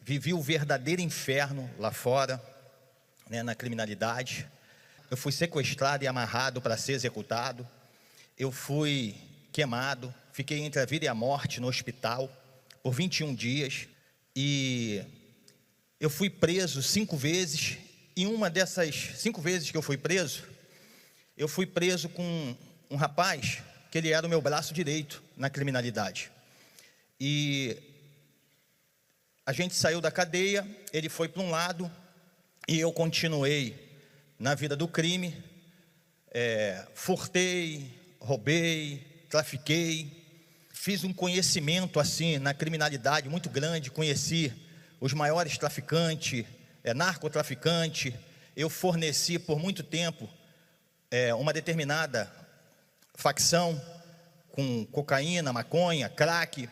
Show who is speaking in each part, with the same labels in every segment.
Speaker 1: Vivi o verdadeiro inferno lá fora, né, na criminalidade. Eu fui sequestrado e amarrado para ser executado. Eu fui queimado, fiquei entre a vida e a morte no hospital por 21 dias. E eu fui preso 5 vezes. E uma dessas 5 vezes que eu fui preso com um rapaz que ele era o meu braço direito na criminalidade. E a gente saiu da cadeia, ele foi para um lado e eu continuei na vida do crime. Furtei, roubei, trafiquei, fiz um conhecimento assim na criminalidade muito grande, conheci os maiores traficantes, narcotraficantes. Eu forneci por muito tempo uma determinada facção com cocaína, maconha, crack.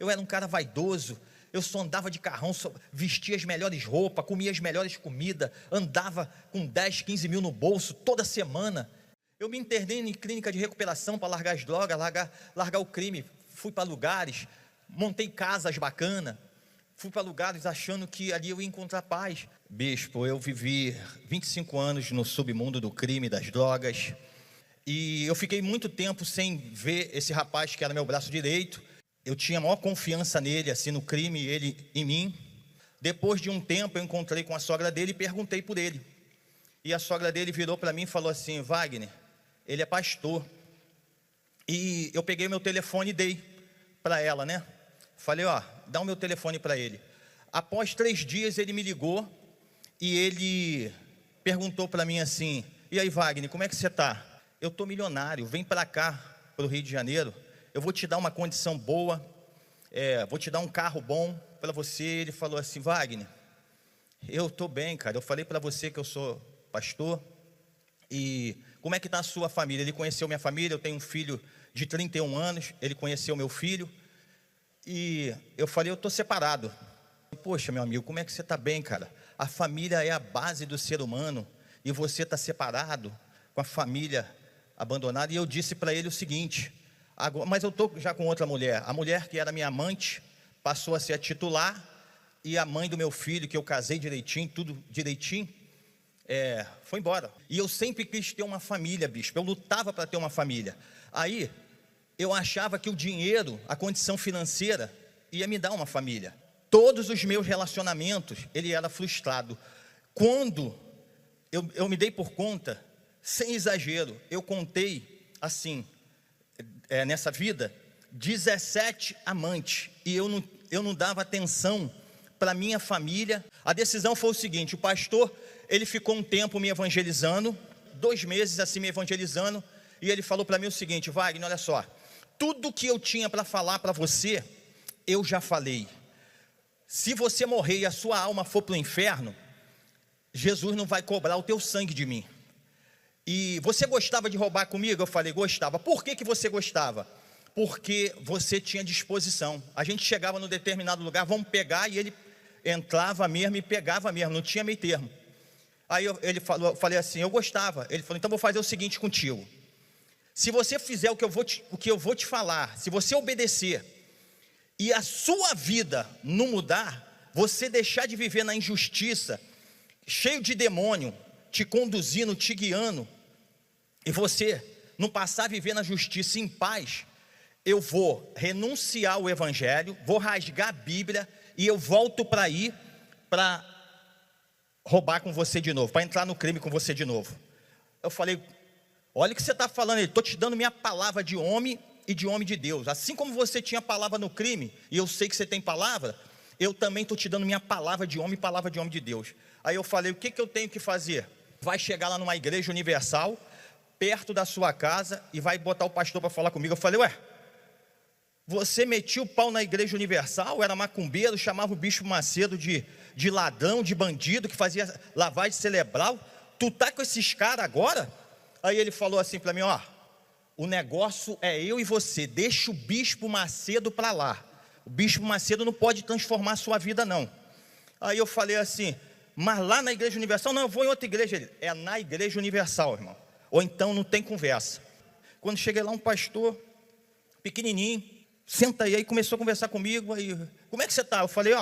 Speaker 1: Eu era um cara vaidoso. Eu só andava de carrão, só vestia as melhores roupas, comia as melhores comidas, andava com 10, 15 mil no bolso toda semana. Eu me internei em clínica de recuperação para largar as drogas, largar o crime. Fui para lugares, montei casas bacanas, fui para lugares achando que ali eu ia encontrar paz. Bispo, eu vivi 25 anos no submundo do crime, das drogas, e eu fiquei muito tempo sem ver esse rapaz que era meu braço direito. Eu tinha a maior confiança nele, assim, no crime, ele em mim. Depois de um tempo, eu encontrei com a sogra dele e perguntei por ele. E a sogra dele virou para mim e falou assim: Wagner, ele é pastor. E eu peguei meu telefone e dei para ela, né? Falei, dá o meu telefone para ele. Após 3 dias, ele me ligou e ele perguntou para mim assim: e aí, Wagner, como é que você está? Eu estou milionário, vem para cá, para o Rio de Janeiro. Eu vou te dar uma condição boa, vou te dar um carro bom para você. Ele falou assim: Wagner, eu estou bem, cara. Eu falei para você que eu sou pastor. E como é que está a sua família? Ele conheceu minha família. Eu tenho um filho de 31 anos. Ele conheceu meu filho. E eu falei: eu estou separado. Poxa, meu amigo, como é que você está bem, cara? A família é a base do ser humano. E você está separado, com a família abandonada. E eu disse para ele o seguinte: mas eu estou já com outra mulher. A mulher que era minha amante passou a ser a titular, e a mãe do meu filho, que eu casei direitinho, tudo direitinho, foi embora. E eu sempre quis ter uma família, bispo. Eu lutava para ter uma família. Aí eu achava que o dinheiro, a condição financeira, ia me dar uma família. Todos os meus relacionamentos, ele era frustrado. Quando eu me dei por conta, sem exagero, eu contei assim, nessa vida, 17 amantes, e eu não dava atenção para minha família. A decisão foi o seguinte: o pastor, ele ficou um tempo me evangelizando, 2 meses assim me evangelizando, e ele falou para mim o seguinte: Wagner, olha só, tudo que eu tinha para falar para você, eu já falei. Se você morrer e a sua alma for para o inferno, Jesus não vai cobrar o teu sangue de mim. E você gostava de roubar comigo? Eu falei: gostava. Por que você gostava? Porque você tinha disposição. A gente chegava num determinado lugar, vamos pegar, e ele entrava mesmo e pegava mesmo, não tinha meio termo. Aí eu falei assim: eu gostava. Ele falou: então vou fazer o seguinte contigo. Se você fizer o que eu vou te falar, se você obedecer, e a sua vida não mudar, você deixar de viver na injustiça, cheio de demônio, te conduzindo, te guiando, e você não passar a viver na justiça em paz, eu vou renunciar ao evangelho, vou rasgar a Bíblia, e eu volto para ir para roubar com você de novo, para entrar no crime com você de novo. Eu falei: olha o que você está falando. Ele: estou te dando minha palavra de homem e de homem de Deus. Assim como você tinha palavra no crime, e eu sei que você tem palavra, eu também estou te dando minha palavra de homem e palavra de homem de Deus. Aí eu falei: o que eu tenho que fazer? Vai chegar lá numa igreja universal, perto da sua casa, e vai botar o pastor para falar comigo. Eu falei: ué, você metia o pau na igreja universal, era macumbeiro, chamava o Bispo Macedo de ladrão, de bandido, que fazia lavagem cerebral, tu tá com esses caras agora? Aí ele falou assim para mim: o negócio é eu e você, deixa o Bispo Macedo para lá, o Bispo Macedo não pode transformar a sua vida não. Aí eu falei assim: mas lá na igreja universal? Não, eu vou em outra igreja. Ele: é na igreja universal, irmão, ou então não tem conversa. Quando cheguei lá, um pastor pequenininho, senta aí, começou a conversar comigo. Aí: como é que você está? Eu falei: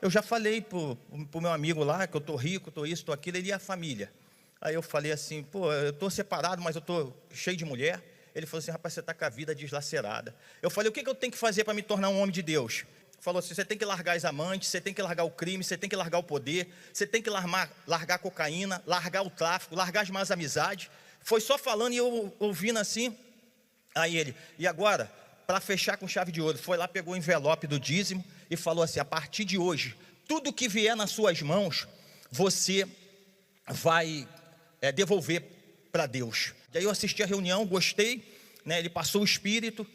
Speaker 1: eu já falei pro meu amigo lá, que eu tô rico, tô isso, tô aquilo, ele e a família. Aí eu falei assim, pô, eu tô separado, mas eu tô cheio de mulher. Ele falou assim, rapaz, você está com a vida deslacerada. Eu falei, o que eu tenho que fazer para me tornar um homem de Deus? Falou assim, você tem que largar as amantes, você tem que largar o crime, você tem que largar o poder, você tem que largar a cocaína, largar o tráfico, largar as más amizades. Foi só falando e eu ouvindo assim. Aí ele, e agora, para fechar com chave de ouro, foi lá, pegou o envelope do dízimo e falou assim, a partir de hoje, tudo que vier nas suas mãos, você vai devolver para Deus. E aí eu assisti a reunião, gostei, né? Ele passou o espírito.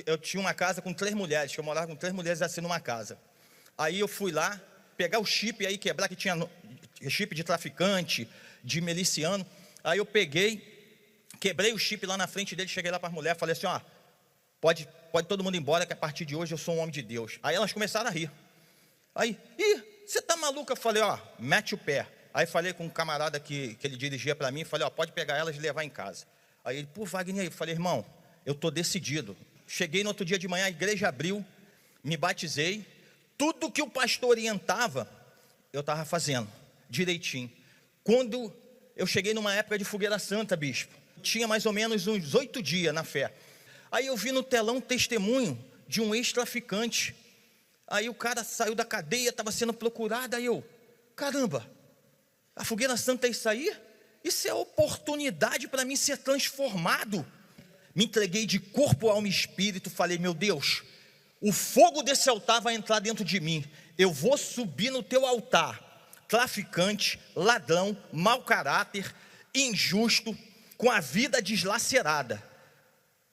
Speaker 1: Eu tinha uma casa com 3 mulheres, que eu morava com 3 mulheres assim numa casa. Aí eu fui lá, pegar o chip aí, quebrar, que tinha chip de traficante, de miliciano. Aí eu peguei, quebrei o chip lá na frente dele, cheguei lá para as mulheres, falei assim, ó, pode todo mundo ir embora, que a partir de hoje eu sou um homem de Deus. Aí elas começaram a rir. Aí, você tá maluca? Eu falei, ó, mete o pé. Aí falei com um camarada que ele dirigia para mim, falei, ó, pode pegar elas e levar em casa. Aí ele, pô, Wagner, eu falei, irmão, eu tô decidido. Cheguei no outro dia de manhã, a igreja abriu, me batizei, tudo que o pastor orientava, eu estava fazendo, direitinho. Quando eu cheguei numa época de fogueira santa, bispo, tinha mais ou menos uns 8 dias na fé. Aí eu vi no telão um testemunho de um ex-traficante. Aí o cara saiu da cadeia, estava sendo procurado, aí eu, caramba, a fogueira santa é isso aí? Isso é oportunidade para mim ser transformado. Me entreguei de corpo, alma e espírito, falei, meu Deus, o fogo desse altar vai entrar dentro de mim, eu vou subir no teu altar, traficante, ladrão, mau caráter, injusto, com a vida deslacerada,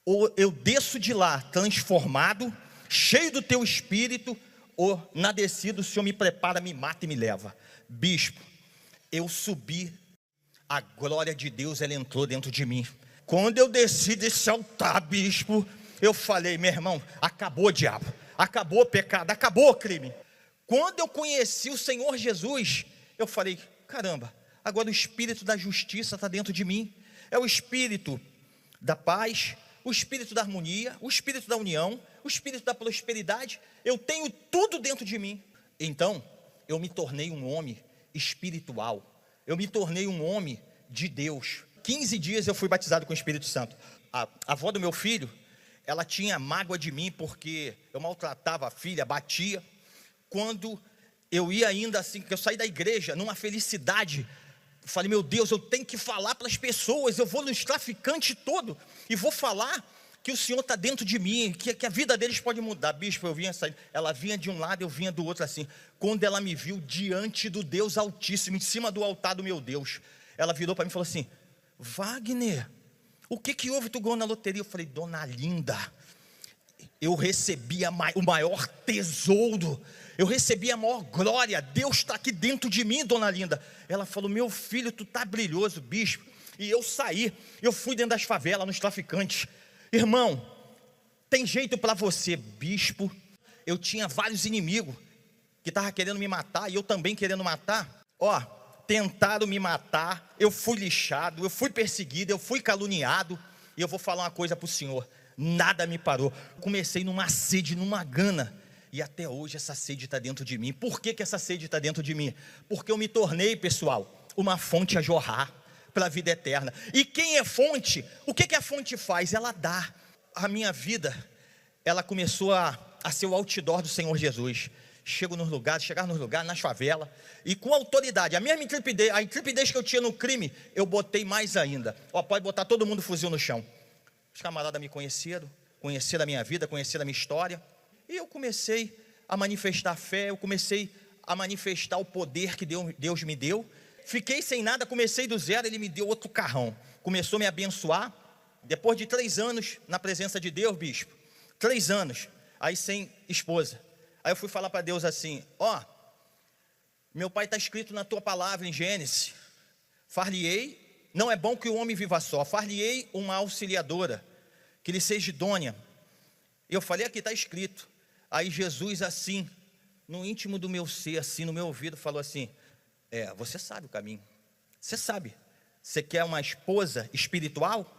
Speaker 1: ou eu desço de lá transformado, cheio do teu espírito, ou na descida o Senhor me prepara, me mata e me leva. Bispo, eu subi, a glória de Deus, ela entrou dentro de mim. Quando eu desci desse altar, bispo, eu falei, meu irmão, acabou o diabo, acabou o pecado, acabou o crime. Quando eu conheci o Senhor Jesus, eu falei, caramba, agora o espírito da justiça está dentro de mim. É o espírito da paz, o espírito da harmonia, o espírito da união, o espírito da prosperidade. Eu tenho tudo dentro de mim. Então, eu me tornei um homem espiritual. Eu me tornei um homem de Deus. 15 dias eu fui batizado com o Espírito Santo. A avó do meu filho, ela tinha mágoa de mim porque eu maltratava a filha, batia. Quando eu ia ainda assim, que eu saí da igreja numa felicidade, falei, meu Deus, eu tenho que falar para as pessoas, eu vou nos traficantes todo e vou falar que o Senhor está dentro de mim, que a vida deles pode mudar. Bispo, eu vinha sair, ela vinha de um lado, eu vinha do outro assim. Quando ela me viu diante do Deus Altíssimo, em cima do altar do meu Deus, ela virou para mim e falou assim, Wagner, o que houve? Tu ganhou na loteria? Eu falei, dona Linda, eu recebi o maior tesouro, eu recebi a maior glória, Deus está aqui dentro de mim, dona Linda. Ela falou, meu filho, tu está brilhoso, bispo. E eu saí, eu fui dentro das favelas, nos traficantes. Irmão, tem jeito para você, bispo. Eu tinha vários inimigos que estavam querendo me matar, e eu também querendo matar. Ó, tentaram me matar, eu fui lixado, eu fui perseguido, eu fui caluniado. E eu vou falar uma coisa para o senhor, nada me parou. Comecei numa sede, numa gana, e até hoje essa sede está dentro de mim. Por que essa sede está dentro de mim? Porque eu me tornei, pessoal, uma fonte a jorrar para a vida eterna. E quem é fonte, o que a fonte faz? Ela dá. A minha vida, ela começou a ser o outdoor do Senhor Jesus. Chegar nos lugares, nas favelas, e com autoridade, a mesma intrepidez, a intrepidez que eu tinha no crime, eu botei mais ainda. Ó, pode botar todo mundo fuzil no chão. Os camaradas me conheceram a minha vida, conheceram a minha história, e eu comecei a manifestar fé, eu comecei a manifestar o poder que Deus me deu. Fiquei sem nada, comecei do zero, Ele me deu outro carrão, começou a me abençoar. Depois de 3 anos na presença de Deus, bispo, 3 anos, aí sem esposa. Aí eu fui falar para Deus assim, ó, meu pai está escrito na tua palavra em Gênesis, far-lhe-ei, não é bom que o homem viva só, far-lhe-ei uma auxiliadora, que lhe seja idônea. Eu falei, aqui está escrito. Aí Jesus assim, no íntimo do meu ser, assim, no meu ouvido, falou assim, você sabe o caminho, você sabe, você quer uma esposa espiritual?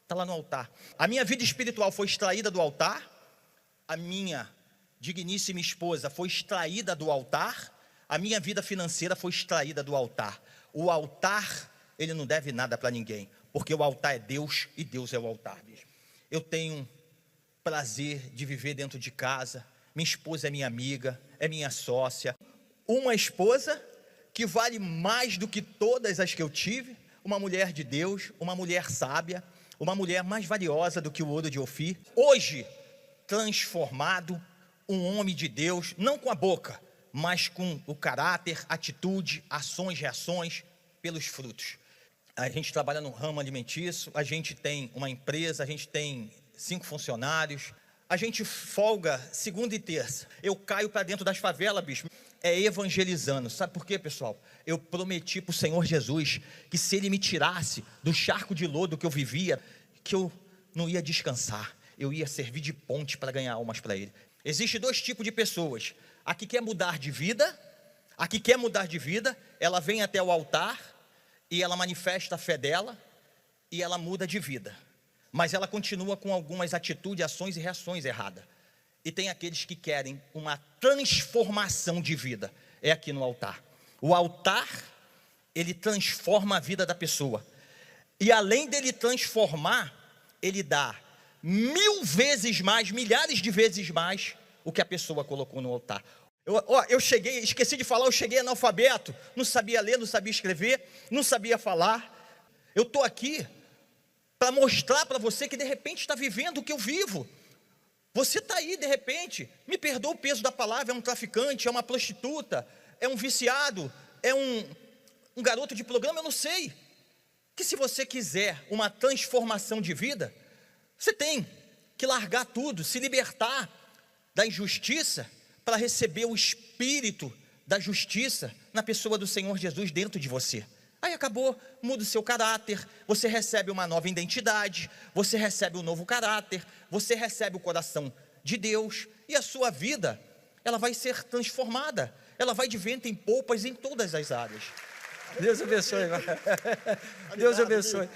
Speaker 1: Está lá no altar. A minha vida espiritual foi extraída do altar, a minha digníssima esposa, foi extraída do altar, a minha vida financeira foi extraída do altar. O altar, ele não deve nada para ninguém, porque o altar é Deus e Deus é o altar mesmo. Eu tenho prazer de viver dentro de casa, minha esposa é minha amiga, é minha sócia, uma esposa que vale mais do que todas as que eu tive, uma mulher de Deus, uma mulher sábia, uma mulher mais valiosa do que o ouro de Ofir. Hoje, transformado, um homem de Deus, não com a boca, mas com o caráter, atitude, ações, reações, pelos frutos. A gente trabalha no ramo alimentício, a gente tem uma empresa, a gente tem 5 funcionários, a gente folga segunda e terça. Eu caio para dentro das favelas, bicho, evangelizando. Sabe por quê, pessoal? Eu prometi para o Senhor Jesus que se Ele me tirasse do charco de lodo que eu vivia, que eu não ia descansar, eu ia servir de ponte para ganhar almas para Ele. Existem 2 tipos de pessoas: a que quer mudar de vida, ela vem até o altar e ela manifesta a fé dela e ela muda de vida, mas ela continua com algumas atitudes, ações e reações erradas. E tem aqueles que querem uma transformação de vida, é aqui no altar. O altar, ele transforma a vida da pessoa, e além dele transformar, ele dá 1000 vezes mais, milhares de vezes mais o que a pessoa colocou no altar. Eu cheguei, esqueci de falar, eu cheguei analfabeto, não sabia ler, não sabia escrever, não sabia falar. Eu estou aqui para mostrar para você que de repente está vivendo o que eu vivo. Você está aí de repente, me perdoa o peso da palavra, é um traficante, é uma prostituta, é um viciado, é um garoto de programa, eu não sei. Que se você quiser uma transformação de vida, você tem que largar tudo, se libertar da injustiça, para receber o espírito da justiça na pessoa do Senhor Jesus dentro de você. Aí acabou, muda o seu caráter, você recebe uma nova identidade, você recebe um novo caráter, você recebe o coração de Deus, e a sua vida, ela vai ser transformada, ela vai de vento em polpas em todas as áreas.
Speaker 2: Deus abençoe. Deus abençoe.